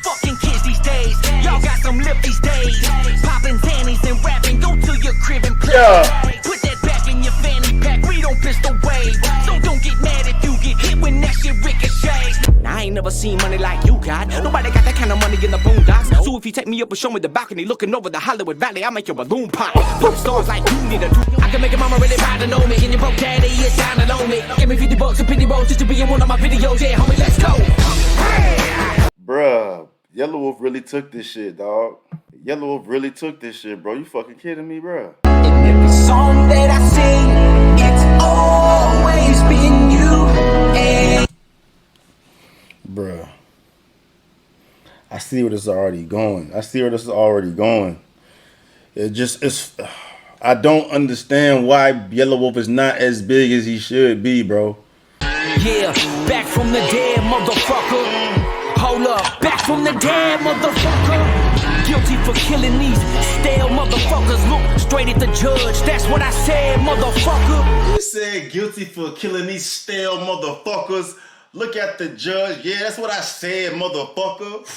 Fucking kids these days, y'all got some lip these days. Popping zannies and rapping, go to your crib and play. Put that back in your fanny pack, we don't pistol wave. So don't get mad if you get hit when that shit ricochets. Now, I ain't never seen money like you got. Nobody got that kind of money in the boondocks. So if you take me up and show me the balcony looking over the Hollywood Valley, I'll make your balloon pop. Put stars like you need a do. I can make your mama really proud to know me. And your broke daddy is down to know me. Give me 50 bucks and penny rolls just to be in one of my videos. Yeah, homie, let's go. Bruh, Yelawolf really took this shit, dog. Yelawolf really took this shit, bro. You fucking kidding me, bruh? In every song that I sing, it's always been you. And Bruh. I see where this is already going. I don't understand why Yelawolf is not as big as he should be, bro. yeah, back from the dead, motherfucker. Hold up, back from the dead, motherfucker. Guilty for killing these stale motherfuckers. Look straight at the judge, that's what I said, motherfucker. You said guilty for killing these stale motherfuckers. Look at the judge. Yeah, that's what I said, motherfucker.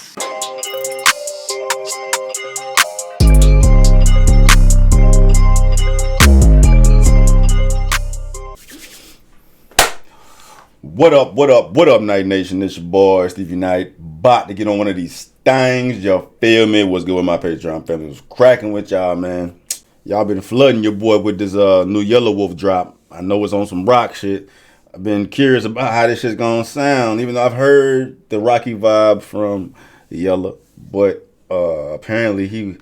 What up, Night Nation? It's your boy, Stevie Knight. About to get on one of these things. You feel me? What's good with my Patreon family? What's cracking with y'all, man? Y'all been flooding your boy with this new Yelawolf drop. I know it's on some rock shit. I've been curious about how this shit's gonna sound, even though I've heard the rocky vibe from Yella, but apparently he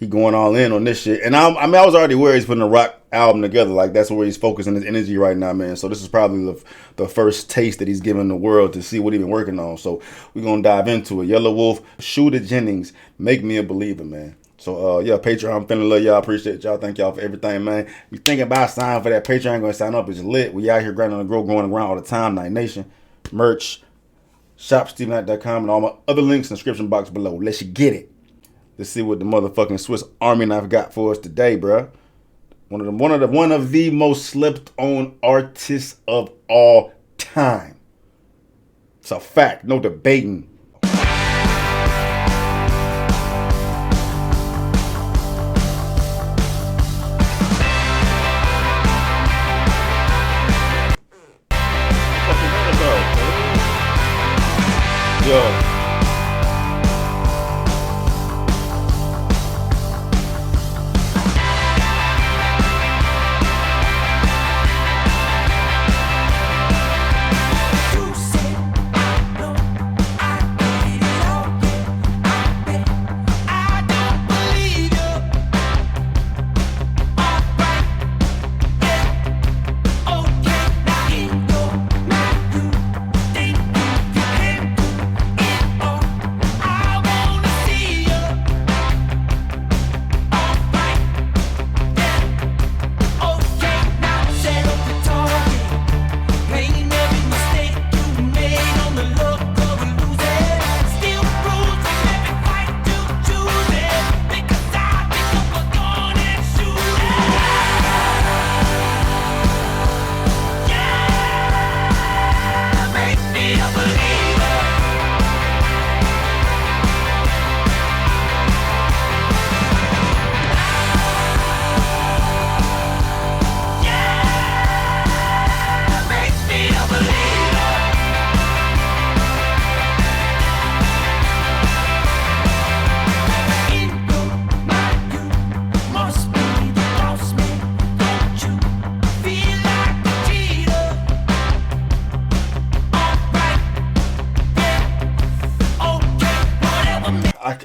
going all in on this shit. And I was already worried he's putting a rock album together. Like, that's where he's focusing his energy right now, man. So this is probably the first taste that he's giving the world to see what he's been working on. So we're gonna dive into it. Yelawolf, Shooter Jennings, Make Me a Believer, man. So, yeah, Patreon, I'm feeling love y'all. Appreciate y'all. Thank y'all for everything, man. You thinking about signing for that Patreon, going to sign up. It's lit. We out here grinding on the growth, going around all the time. Night Nation, merch, shop, StevieKnight.com, and all my other links in the description box below. Let's get it. Let's see what the motherfucking Swiss Army knife got for us today, bruh. One of the most slept on artists of all time. It's a fact. No debating. Yo.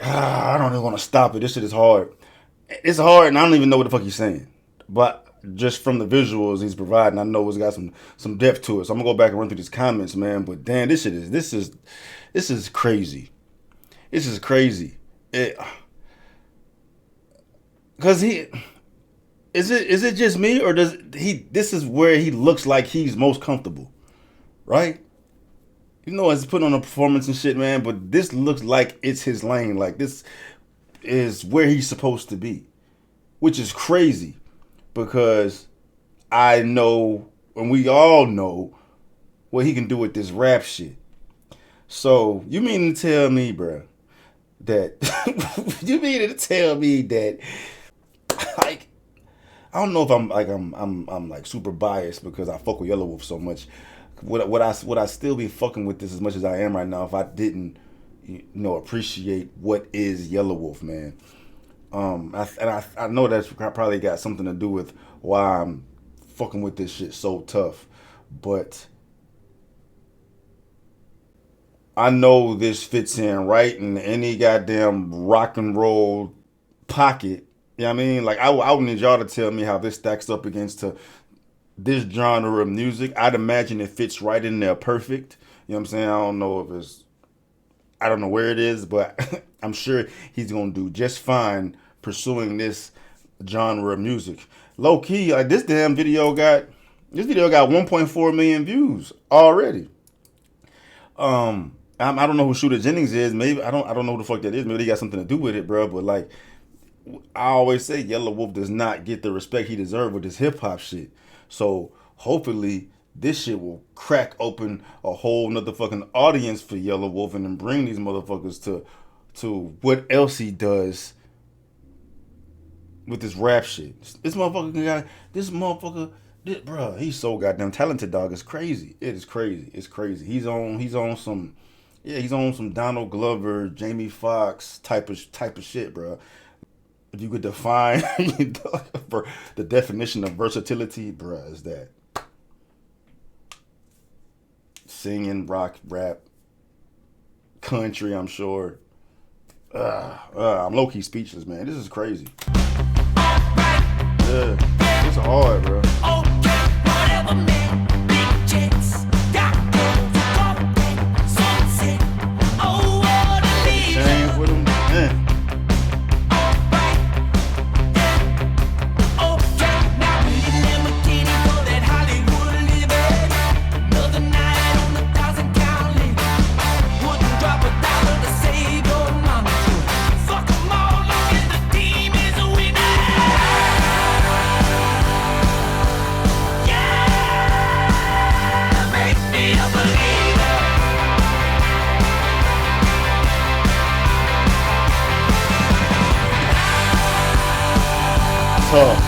I don't even want to stop it. This shit is hard. It's hard, and I don't even know what the fuck he's saying. But just from the visuals he's providing, I know it's got some depth to it. So I'm gonna go back and run through these comments, man. But damn, this is crazy. This is crazy. Cause is it just me, or does he? This is where he looks like he's most comfortable, right? You know, he's putting on a performance and shit, man. But this looks like it's his lane. Like, this is where he's supposed to be, which is crazy, because I know, and we all know, what he can do with this rap shit. So you mean to tell me, bruh, that you mean to tell me that like I don't know if I'm like super biased because I fuck with Yelawolf so much. Would I still be fucking with this as much as I am right now if I didn't appreciate what is Yelawolf, man. I know that's probably got something to do with why I'm fucking with this shit so tough, but I know this fits in right in any goddamn rock and roll pocket. You know what I mean? Like, I would need y'all to tell me how this stacks up against this genre of music. I'd imagine it fits right in there perfect. You know what I'm saying? I don't know where it is, but I'm sure he's going to do just fine pursuing this genre of music. Low key, like this video got 1.4 million views already. I don't know who Shooter Jennings is. Maybe I don't know who the fuck that is. Maybe they got something to do with it, bro. But like I always say, Yelawolf does not get the respect he deserves with this hip hop shit. So hopefully this shit will crack open a whole nother fucking audience for Yelawolf and then bring these motherfuckers to what else he does with this rap shit. This motherfucker, bro, he's so goddamn talented, dog. It's crazy. It is crazy. It's crazy. He's on some Donald Glover, Jamie Foxx type of shit, bro. If you could define the definition of versatility, bro, is that singing, rock, rap, country, I'm sure. I'm low-key speechless, man. This is crazy. Yeah, it's hard, bro. Change with him, man. Tough.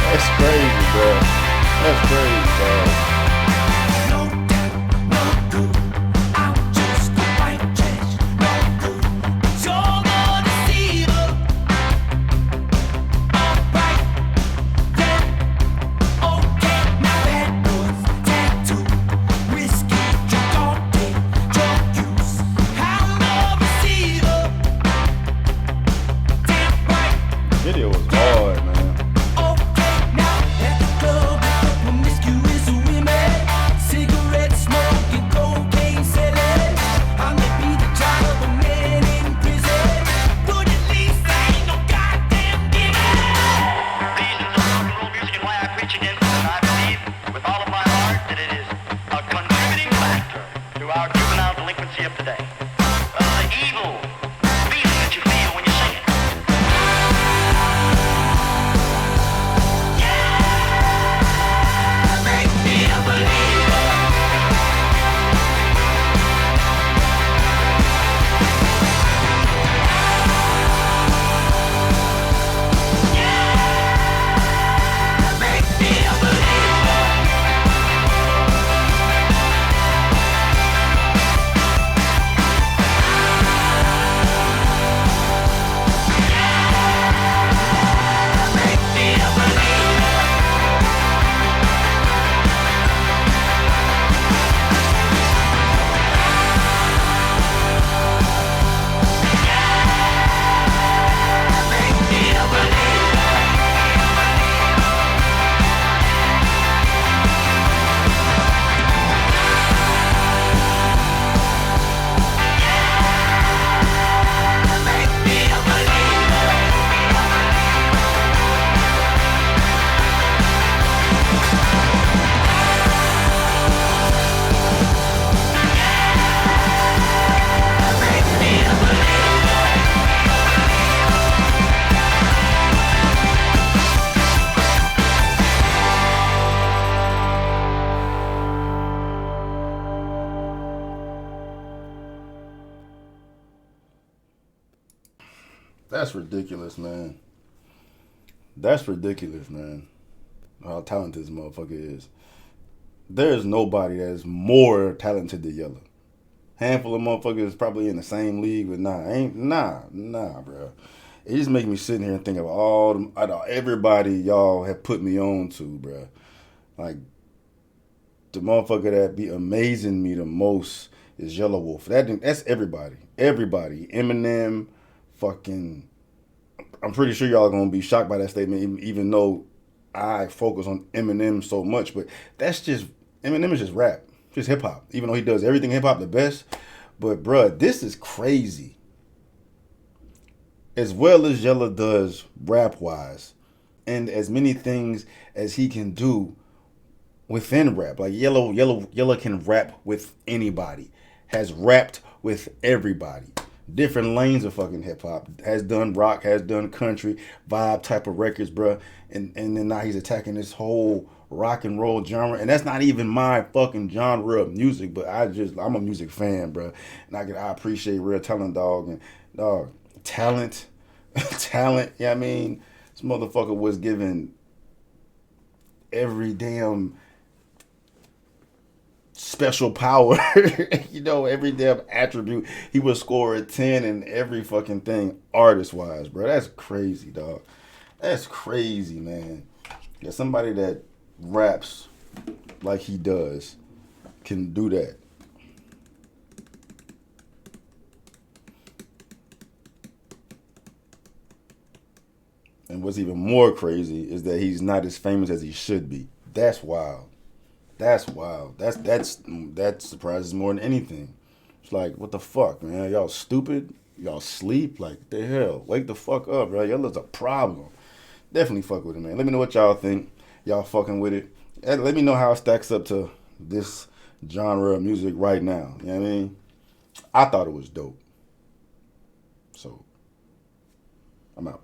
That's crazy, bro. That's crazy, bro. Video was hard, man. That's ridiculous, man. That's ridiculous, man. How talented this motherfucker is. There's nobody that's more talented than Yella. Handful of motherfuckers probably in the same league, but nah, bro. It just make me sitting here and think of everybody y'all have put me on to, bro. Like the motherfucker that be amazing me the most is Yelawolf. That's everybody. Everybody. Eminem, fucking. I'm pretty sure y'all gonna be shocked by that statement, even though I focus on Eminem so much. But that's just Eminem is just rap, just hip hop. Even though he does everything hip hop the best, but bruh, this is crazy. As well as Yella does rap wise, and as many things as he can do within rap. Like Yella can rap with anybody. Has rapped with everybody. Different lanes of fucking hip hop. Has done rock, has done country, vibe type of records, bruh. And then now he's attacking this whole rock and roll genre. And that's not even my fucking genre of music, but I'm a music fan, bruh. And I appreciate real talent, dog. And dog, talent. Talent, yeah, I mean, this motherfucker was given every damn special power, every damn attribute. He would score a 10 in every fucking thing, artist-wise, bro. That's crazy, dog. That's crazy, man. Yeah, somebody that raps like he does can do that. And what's even more crazy is that he's not as famous as he should be. That's wild. That's wild. That surprises more than anything. It's like, what the fuck, man? Y'all stupid? Y'all sleep? Like, the hell? Wake the fuck up, right? Y'all is a problem. Definitely fuck with it, man. Let me know what y'all think. Y'all fucking with it. And let me know how it stacks up to this genre of music right now. You know what I mean? I thought it was dope. So, I'm out.